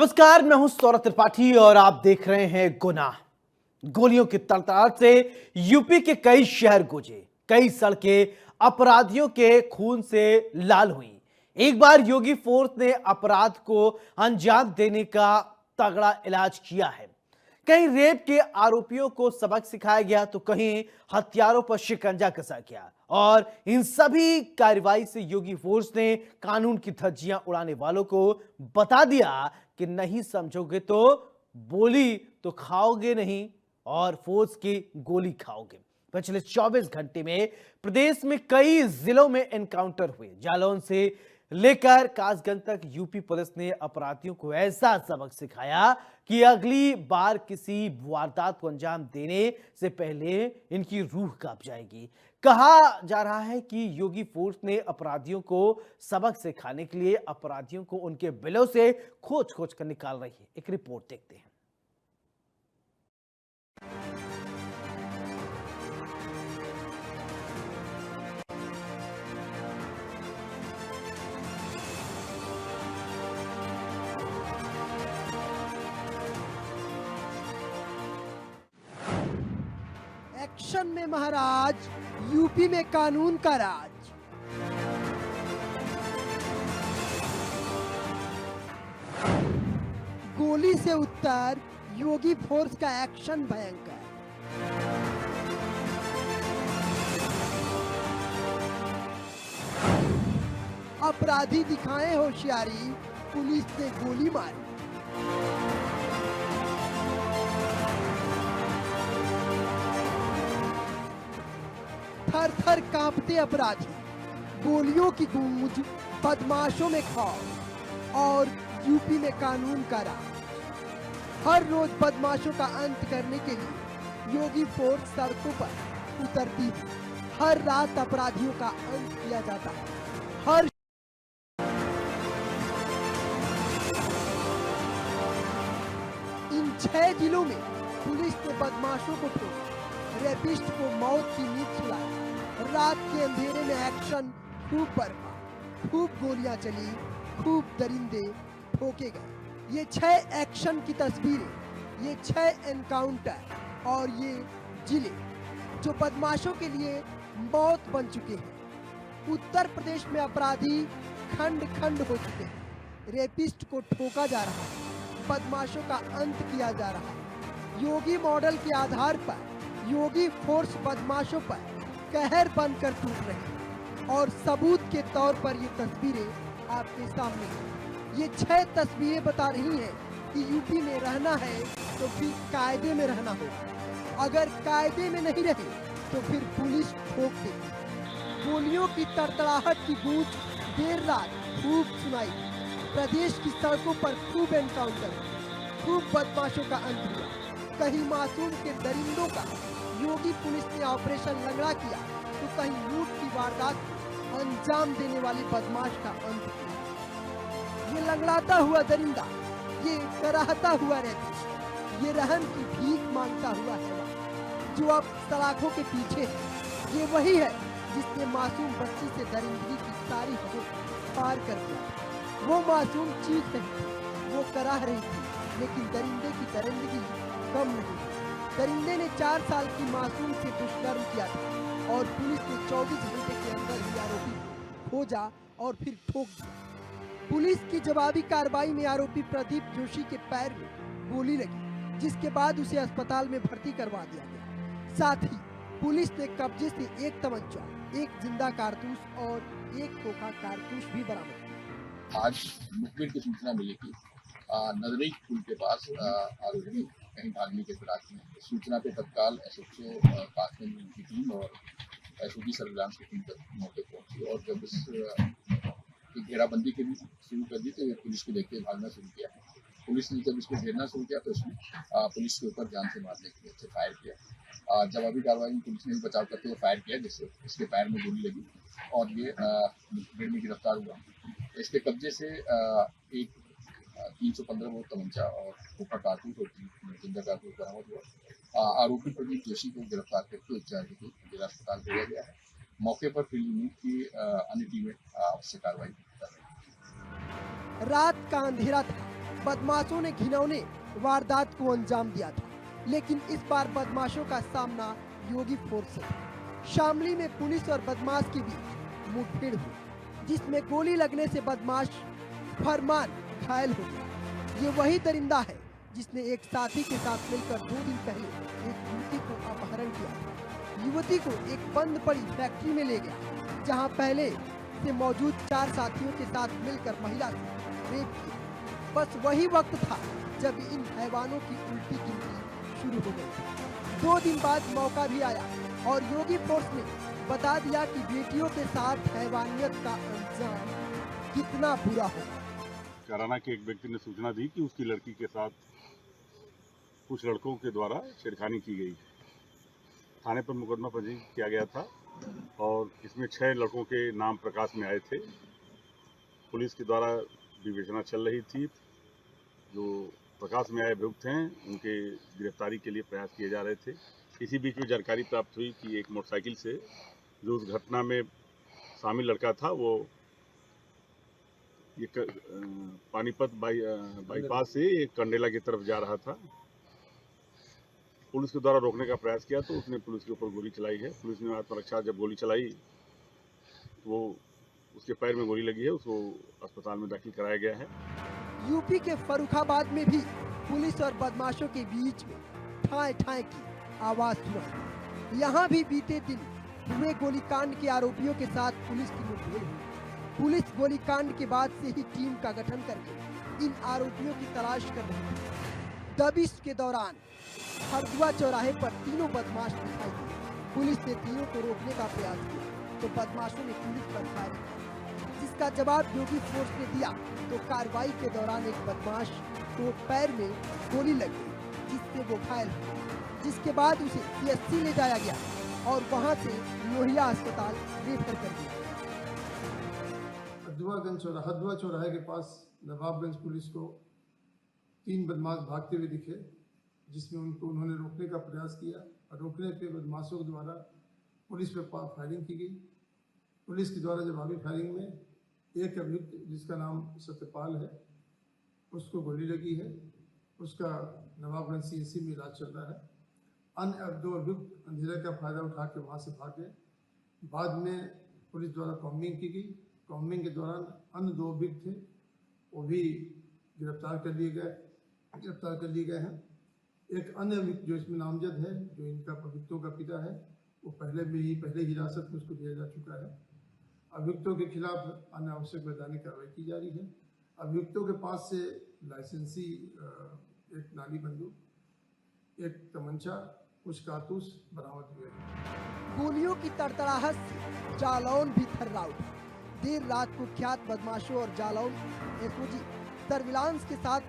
नमस्कार, मैं हूं सौरभ त्रिपाठी और आप देख रहे हैं गुनाह। गोलियों की तड़तड़ाहट से यूपी के कई शहर गूंजे, कई सड़कें अपराधियों के खून से लाल हुई। एक बार योगी फोर्स ने अपराध को अंजाम देने का तगड़ा इलाज किया है। कहीं रेप के आरोपियों को सबक सिखाया गया तो कहीं हथियारों पर शिकंजा कसा गया। और इन सभी कार्रवाई से योगी फोर्स ने कानून की धज्जियां उड़ाने वालों को बता दिया कि नहीं समझोगे तो बोली तो खाओगे नहीं और फोर्स की गोली खाओगे। पिछले 24 घंटे में प्रदेश में कई जिलों में एनकाउंटर हुए। जालौन से लेकर कासगंज तक यूपी पुलिस ने अपराधियों को ऐसा सबक सिखाया कि अगली बार किसी वारदात को अंजाम देने से पहले इनकी रूह कांप जाएगी। कहा जा रहा है कि योगी फोर्स ने अपराधियों को सबक सिखाने के लिए अपराधियों को उनके बिलों से खोज खोज कर निकाल रही है। एक रिपोर्ट देखते हैं। एक्शन में महाराज, यूपी में कानून का राज। गोली से उत्तर, योगी फोर्स का एक्शन भयंकर। अपराधी दिखाए होशियारी, पुलिस ने गोली मारी। थर थर कांपते अपराधी, गोलियों की गूंज, बदमाशों में खौफ और यूपी में कानून का राज। हर रोज बदमाशों का अंत करने के लिए योगी फोर्स सड़कों पर उतरती है। हर रात अपराधियों का अंत किया जाता है। हर इन 6 जिलों में पुलिस ने बदमाशों को ठोका, रेपिस्ट को मौत की नींद सुलाई। रात के अंधेरे में एक्शन खूब बरपा, खूब गोलियां चली, खूब दरिंदे ठोके गए। ये 6 एक्शन की तस्वीरें, ये 6 एनकाउंटर और ये जिले जो बदमाशों के लिए मौत बन चुके हैं। उत्तर प्रदेश में अपराधी खंड खंड हो चुके हैं। रेपिस्ट को ठोका जा रहा है, बदमाशों का अंत किया जा रहा है। योगी मॉडल के आधार पर योगी फोर्स बदमाशों पर कहर बनकर टूट रही है और सबूत के तौर पर ये तस्वीरें आपके सामने हैं। ये 6 तस्वीरें बता रही हैं कि यूपी में रहना है तो फिर कायदे में रहना होगा। अगर कायदे में नहीं रहे तो फिर पुलिस ठोक देगी। गोलियों की तड़तड़ाहट की गूंज देर रात खूब सुनाई। प्रदेश की सड़कों पर खूब एनकाउंटर, खूब बदमाशों का अंत हुआ। कहीं मासूम के दरिंदों का योगी पुलिस ने ऑपरेशन लंगड़ा किया तो कहीं लूट की वारदात को अंजाम देने वाले बदमाश का अंत किया। ये लंगड़ाता हुआ दरिंदा, ये कराहता हुआ रेपिस्ट, ये रहम की भीख मांगता हुआ हैवान जो अब सलाखों के पीछे है, ये वही है जिसने मासूम बच्ची से दरिंदगी की सारी हदों पार कर दिया। वो मासूम चीख रही थी, वो कराह रही थी, लेकिन दरिंदे की दरिंदगी कम नहीं। दरिंदे ने 4 साल की मासूम से दुष्कर्म किया था और पुलिस ने 24 घंटे के अंदर ही आरोपी को खोजा और फिर ठोक दिया। पुलिस की जवाबी कार्रवाई में आरोपी प्रदीप जोशी के पैर में गोली लगी, जिसके बाद उसे अस्पताल में भर्ती करवा दिया गया। साथ ही पुलिस ने कब्जे से 1 तमंचा, 1 जिंदा कारतूस और 1 खोखा कारतूस भी बरामद किया। आज मुखबिर की सूचना मिली थी नदरी पुल के पास आरोपी कहीं भागने के फिराक में। सूचना पे तत्काल एसएचओ कासगंज की टीम और एसओजी सर्विलांस की टीम मौके पहुंची और जब इस घेराबंदी के भी शुरू कर दी तो पुलिस को देखते भागना शुरू किया। पुलिस ने जब इसको घेरना शुरू किया तो उसने पुलिस के ऊपर जान से मारने के लिए फायर किया। जवाबी कार्रवाई में पुलिस ने भी बचाव करते हुए फायर किया, जिससे इसके पैर में गोली लगी और ये भीड़ में गिरफ्तार हुआ। इसके कब्जे से एक 315 बोर तमंचा और खोखा कारतूस और जिंदा कारतूस बरामद हुआ। आरोपी प्रदीप जोशी को गिरफ्तार करके उपचार के लिए जिला अस्पताल भेजा गया है। मौके पर फील्ड यूनिट की अन्य टीमें आवश्यक कार्रवाई कर रही हैं। रात का अंधेरा था, बदमाशों ने घिनौने वारदात को अंजाम दिया था, लेकिन इस बार बदमाशों का सामना योगी फोर्स से था। शामली में पुलिस और बदमाश के बीच मुठभेड़ हुई, जिसमें गोली लगने से बदमाश फरमान घायल हो गया। ये वही दरिंदा है जिसने एक साथी के साथ मिलकर 2 दिन पहले एक युवती को अपहरण किया था। युवती को एक बंद पड़ी फैक्ट्री में ले गया, जहां पहले से मौजूद 4 साथियों के साथ मिलकर महिला से रेप किया। बस वही वक्त था जब इन हैवानों की उल्टी गिनती शुरू हो गई। 2 दिन बाद मौका भी आया और योगी फोर्स ने बता दिया कि बेटियों के साथ हैवानियत का अंजाम कितना बुरा होगा। कराना के एक व्यक्ति ने सूचना दी कि उसकी लड़की के साथ कुछ लड़कों के द्वारा छेड़खानी की गई। थाने पर मुकदमा पंजीकृत किया गया था और इसमें 6 लड़कों के नाम प्रकाश में आए थे। पुलिस के द्वारा विवेचना चल रही थी। जो प्रकाश में आए अभियुक्त हैं उनके गिरफ्तारी के लिए प्रयास किए जा रहे थे। इसी बीच में जानकारी प्राप्त हुई कि एक मोटरसाइकिल से जो उस घटना में शामिल लड़का था वो ये पानीपत बाईपास से कंडेला की तरफ जा रहा था। पुलिस के द्वारा रोकने का प्रयास किया तो उसने पुलिस के ऊपर गोली चलाई है। पुलिस ने आत्मरक्षा जब गोली चलाई तो वो उसके पैर में गोली लगी है, उसको अस्पताल में दाखिल कराया गया है। यूपी के फर्रुखाबाद में भी पुलिस और बदमाशों के बीच में ठाए ठाए की आवाज सुनाई। यहाँ भी बीते दिन हुए गोलीकांड के आरोपियों के साथ पुलिस की मुठभेड़ हुई। पुलिस गोलीकांड के बाद से ही टीम का गठन करके इन आरोपियों की तलाश कर रही थी। दबिश के दौरान हरदुआ चौराहे पर तीनों बदमाश दिखाई दिए। पुलिस ने तीनों को रोकने का प्रयास किया तो बदमाशों ने पुलिस पर फायरिंग की, जिसका जवाब योगी फोर्स ने दिया तो कार्रवाई के दौरान एक बदमाश को पैर में गोली लग गई, जिससे वो घायल हो गया। जिसके बाद उसे CSC ले जाया गया और वहां से लोहिया अस्पताल रेफर कर दिया। हरदुआ चौराहे के पास नवाबगंज पुलिस को 3 बदमाश भागते हुए दिखे, जिसमें उन्होंने रोकने का प्रयास किया और रोकने पे बदमाशों के द्वारा पुलिस पे फायरिंग की गई। पुलिस के द्वारा जवाबी फायरिंग में एक अभियुक्त जिसका नाम सत्यपाल है उसको गोली लगी है। उसका नवाबगंज CSC में इलाज चल रहा है। अन्य 2 अभियुक्त अंधेरे का फायदा उठा के वहाँ से भागे। बाद में पुलिस द्वारा कॉम्बिंग की गई। कॉम्बिंग के दौरान अन्य 2 अभियुक्त थे, वो भी गिरफ्तार कर लिए गए हैं। एक अन्य अभियुक्त जो इसमें नामजद है, जो इनका अभियुक्तों का पिता है, वो पहले हिरासत में उसको दिया जा चुका है। अभियुक्तों के खिलाफ अनावश्यक वैधानिक कार्रवाई की जा रही है। अभियुक्तों के पास से लाइसेंसी एक नाली बंदूक, एक तमंचा, कुछ कारतूस बरामद हुए हैं। गोलियों की तड़तड़ाहट से जालौन भी थर्रा उठा। देर रात कुख्यात बदमाशों और जालौन SOG सर्विलांस के साथ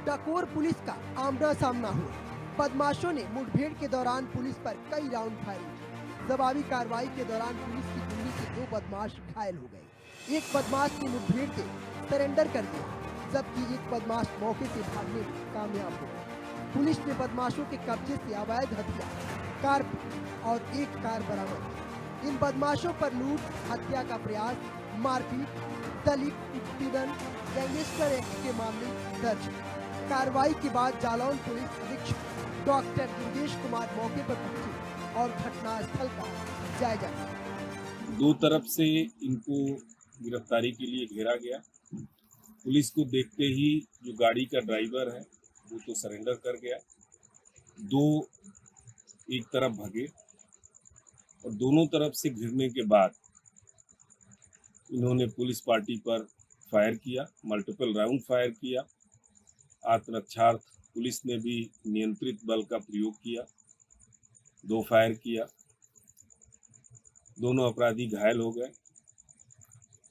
डकोर पुलिस का आमना सामना हुआ। बदमाशों ने मुठभेड़ के दौरान पुलिस पर कई राउंड फायरिंग की। जवाबी कार्रवाई के दौरान पुलिस की गोली से 2 बदमाश घायल हो गए। एक बदमाश ने मुठभेड़ से सरेंडर कर दिया, जबकि एक बदमाश मौके से भागने में कामयाब हो गया। पुलिस ने बदमाशों के कब्जे से अवैध हथियार, कारतूस और एक कार बरामद की। इन बदमाशों पर लूट, हत्या का प्रयास, मारपीट, दलित उत्पीड़न, गैंगस्टर एक्ट के मामले दर्ज हैं। कार्रवाई के बाद जालौन पुलिस अधीक्षक डॉक्टर दुर्गेश कुमार मौके पर पहुंचे और घटनास्थल का जायजा लिया। 2 तरफ से इनको गिरफ्तारी के लिए घेरा गया। पुलिस को देखते ही जो गाड़ी का ड्राइवर है वो तो सरेंडर कर गया। 2 एक तरफ भागे और दोनों तरफ से घिरने के बाद इन्होंने पुलिस पार्टी पर फायर किया, मल्टीपल राउंड फायर किया। आत्मरक्षार्थ पुलिस ने भी नियंत्रित बल का प्रयोग किया, 2 फायर किया। दोनों अपराधी घायल हो गए।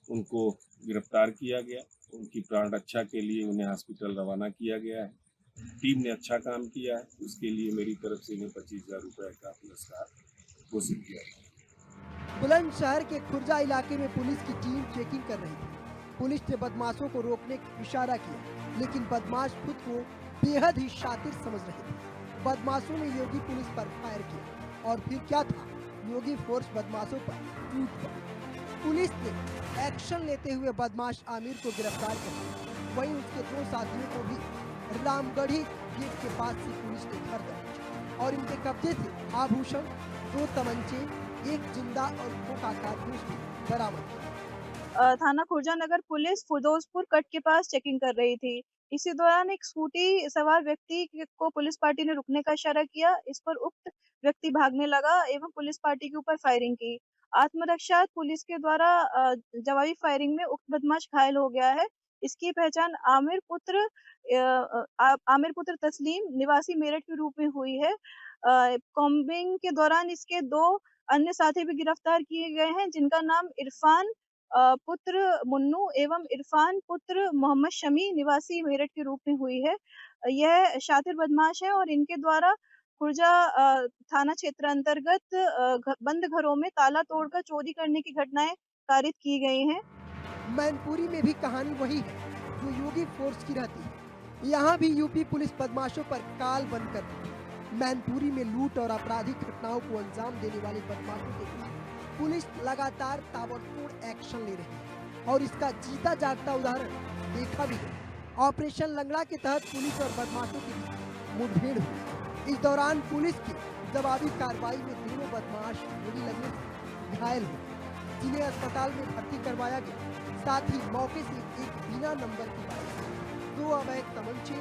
उनको गिरफ्तार किया गया। उनकी प्राण रक्षा के लिए उन्हें हॉस्पिटल रवाना किया गया है। टीम ने अच्छा काम किया है, उसके लिए मेरी तरफ से इन्हें 25,000 रुपए का पुरस्कार घोषित किया गया। बुलंदशहर के खुर्जा इलाके में पुलिस की टीम चेकिंग कर रही थी। पुलिस ने बदमाशों को रोकने का इशारा किया, लेकिन बदमाश खुद को बेहद ही शातिर समझ रहे थे। बदमाशों ने योगी पुलिस पर फायर किया और फिर क्या था, योगी फोर्स बदमाशों पर टूट पड़ी। पुलिस ने एक्शन लेते हुए बदमाश आमिर को गिरफ्तार कर लिया। वहीं उसके 2 साथियों को भी रामगढ़ी गेट के पास से पुलिस ने धर दबोचा और इनके कब्जे से आभूषण, 2 तमंचे, 1 जिंदा और खोखा कारतूस भी बरामद किया। थाना खुर्जा नगर पुलिस फुदौसपुर कट के पास चेकिंग कर रही थी। इसी दौरान एक स्कूटी सवार व्यक्ति को पुलिस पार्टी ने रुकने का इशारा किया। इस पर उक्त व्यक्ति भागने लगा एवं पुलिस पार्टी के ऊपर फायरिंग की। आत्मरक्षा पुलिस के द्वारा जवाबी फायरिंग में उक्त बदमाश घायल हो गया है। इसकी पहचान आमिर पुत्र तस्लीम निवासी मेरठ के रूप में हुई है। कॉम्बिंग के दौरान इसके 2 अन्य साथी भी गिरफ्तार किए गए हैं, जिनका नाम इरफान पुत्र मुन्नू एवं इरफान पुत्र मोहम्मद शमी निवासी मेरठ के रूप में हुई है। यह शातिर बदमाश है और इनके द्वारा खुर्जा थाना क्षेत्र अंतर्गत बंद घरों में ताला तोड़कर चोरी करने की घटनाएं कारित की गई हैं। मैनपुरी में भी कहानी वही है जो योगी फोर्स की रहती है। यहाँ भी यूपी पुलिस बदमाशों पर काल बंद कर दी। मैनपुरी में लूट और आपराधिक घटनाओं को अंजाम देने वाले बदमाशों के खिलाफ पुलिस लगातार ताबड़तोड़ एक्शन ले रही है और इसका जीता जागता उदाहरण देखा भी है। ऑपरेशन लंगड़ा के तहत पुलिस और बदमाशों के बीच मुठभेड़ हुई। इस दौरान पुलिस की जवाबी कार्रवाई में दोनों बदमाश गोली लगने से घायल हुए, जिन्हें अस्पताल में भर्ती करवाया गया। साथ ही मौके से एक बिना नंबर की बाइक, 2 अवैध तमंचे,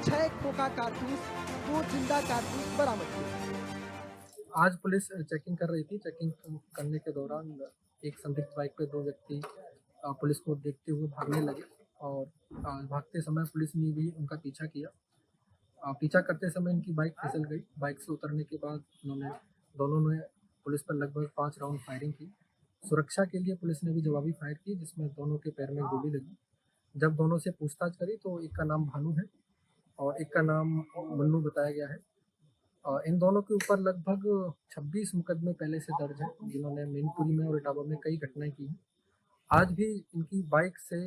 6 खोखा कारतूस, 2 जिंदा कारतूस बरामद किए। आज पुलिस चेकिंग कर रही थी। चेकिंग करने के दौरान एक संदिग्ध बाइक पे 2 व्यक्ति पुलिस को देखते हुए भागने लगे और भागते समय पुलिस ने भी उनका पीछा किया। पीछा करते समय इनकी बाइक फिसल गई। बाइक से उतरने के बाद दोनों ने पुलिस पर लगभग 5 राउंड फायरिंग की। सुरक्षा के लिए पुलिस ने भी जवाबी फायर की, जिसमें दोनों के पैर में गोली लगी। जब दोनों से पूछताछ करी तो एक का नाम भानु है और एक का नाम मुन्नू बताया गया है। इन दोनों के ऊपर लगभग 26 मुकदमे पहले से दर्ज हैं, जिन्होंने मैनपुरी में और इटावा में कई घटनाएं की हैं। आज भी इनकी बाइक से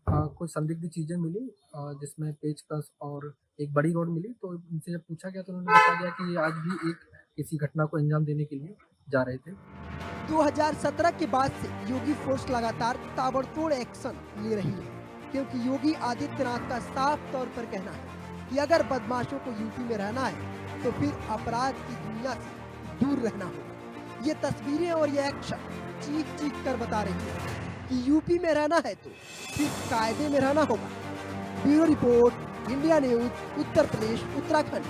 कुछ संदिग्ध चीज़ें मिली, जिसमें पेचकस और एक बड़ी रॉड मिली। तो इनसे जब पूछा गया तो उन्होंने बताया गया कि ये आज भी एक किसी घटना को अंजाम देने के लिए जा रहे थे। 2017 के बाद से योगी फोर्स लगातार ताबड़तोड़ एक्शन ले रही है, क्योंकि योगी आदित्यनाथ का साफ तौर पर कहना है कि अगर बदमाशों को यूपी में रहना है तो फिर अपराध की दुनिया से दूर रहना होगा। ये तस्वीरें और ये एक्शन चीख कर बता रही है कि यूपी में रहना है तो फिर कायदे में रहना होगा। Bureau report, India news, Uttar Pradesh, Uttarakhand.